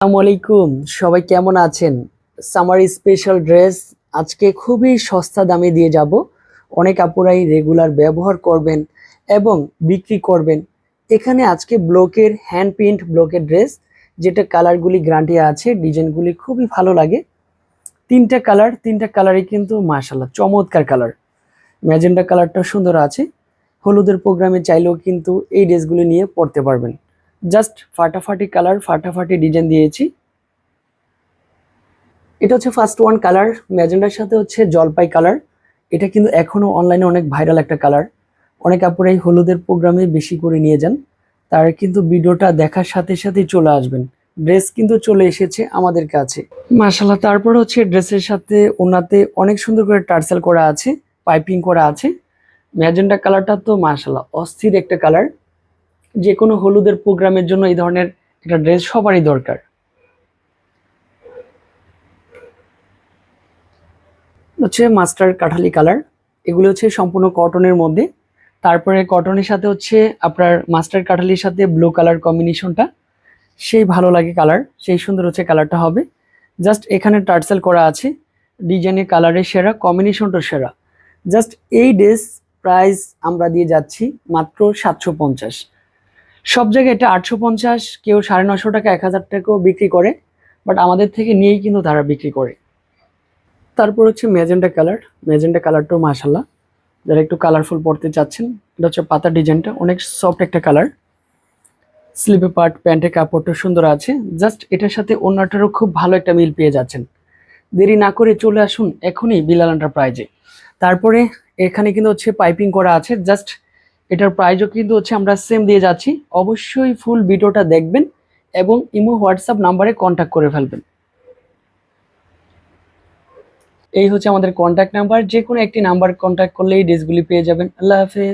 আসসালামু আলাইকুম। সবাই কেমন আছেন? সামার স্পেশাল ড্রেস আজকে খুবই সস্তা দামে দিয়ে যাব। অনেক আপুরাই রেগুলার ব্যবহার করবেন এবং বিক্রি করবেন। এখানে আজকে ব্লকের হ্যান্ড প্রিন্ট ব্লকের ড্রেস, যেটা কালারগুলি গ্যারান্টি আছে, ডিজাইনগুলি খুবই ভালো লাগে। তিনটা কালারই কিন্তু মাশাআল্লাহ চমৎকার কালার। ম্যাজেন্টা কালারটা সুন্দর আছে। হলুদের প্রোগ্রামে চাইলেও কিন্তু এই ড্রেসগুলি নিয়ে পড়তে পারবেন। জাস্ট ফাটাফাটি কালার, ফাটাফাটি ডিজাইন দিয়েছি। এটা হচ্ছে ফার্স্ট ওয়ান কালার, ম্যাজেন্ডার সাথে হচ্ছে জলপাই কালার। এটা কিন্তু এখনো অনলাইনে অনেক ভাইরাল একটা কালার। অনেক আপুরা এই হলুদের প্রোগ্রামে বেশি করে নিয়ে যান, তার কিন্তু ভিডিওটা দেখার সাথে সাথেই চলে আসবেন। ড্রেস কিন্তু চলে এসেছে আমাদের কাছে মাশাআল্লাহ। তারপর হচ্ছে ড্রেসের সাথে ওনাতে অনেক সুন্দর করে টার্সেল করা আছে, পাইপিং করা আছে। ম্যাজেন্ডা কালারটা তো মাশাআল্লাহ অস্থির একটা কালার। যে কোনো হলুদের প্রোগ্রামের জন্য এই ধরনের একটা ড্রেস সবারই দরকার। হচ্ছে মাস্টার কাঠালি কালার। এগুলো হচ্ছে সম্পূর্ণ কটনের মধ্যে। তারপরে কটনের সাথে হচ্ছে আপনার মাস্টার কাঠালির সাথে ব্লু কালার কম্বিনেশনটা সেই ভালো লাগে কালার, সেই সুন্দর হচ্ছে কালারটা হবে। জাস্ট এখানে টার্সেল করা আছে, ডিজাইনের কালারের সেরা, কম্বিনেশনটা সেরা। জাস্ট এই ড্রেস প্রাইস আমরা দিয়ে যাচ্ছি মাত্র 750। সব জায়গায় এটা 850, কেউ 950 টাকা, 1000 টাকাও বিক্রি করে, বাট আমাদের থেকে নিয়েই কিন্তু তারা বিক্রি করে। তারপর হচ্ছে ম্যাজেন্টা কালার। ম্যাজেন্টা কালারটাও মাশাআল্লাহ, যারা একটু কালারফুল পড়তে চাচ্ছেন, এটা হচ্ছে পাতা ডিজাইনটা অনেক সফট একটা কালার। স্লিপে পার্ট, প্যান্টের কাপড়টা সুন্দর আছে। জাস্ট এটার সাথে ওড়নাটারও খুব ভালো একটা মিল পেয়ে যাচ্ছেন। দেরি না করে চলে আসুন এখনই বিলাল এন্টারপ্রাইজে। তারপরে এখানে কিন্তু হচ্ছে পাইপিং করা আছে। জাস্ট এটার প্রাইজও কিন্তু হচ্ছে আমরা সেম দিয়ে যাচ্ছি। অবশ্যই ফুল ভিডিওটা দেখবেন এবং ইমো হোয়াটসঅ্যাপ নাম্বারে কন্ট্যাক্ট করে ফেলবেন। এই হচ্ছে আমাদের কন্ট্যাক্ট নাম্বার, যে কোনো একটি নাম্বার কন্ট্যাক্ট করলেই ড্রেসগুলি পেয়ে যাবেন। আল্লাহ হাফেজ।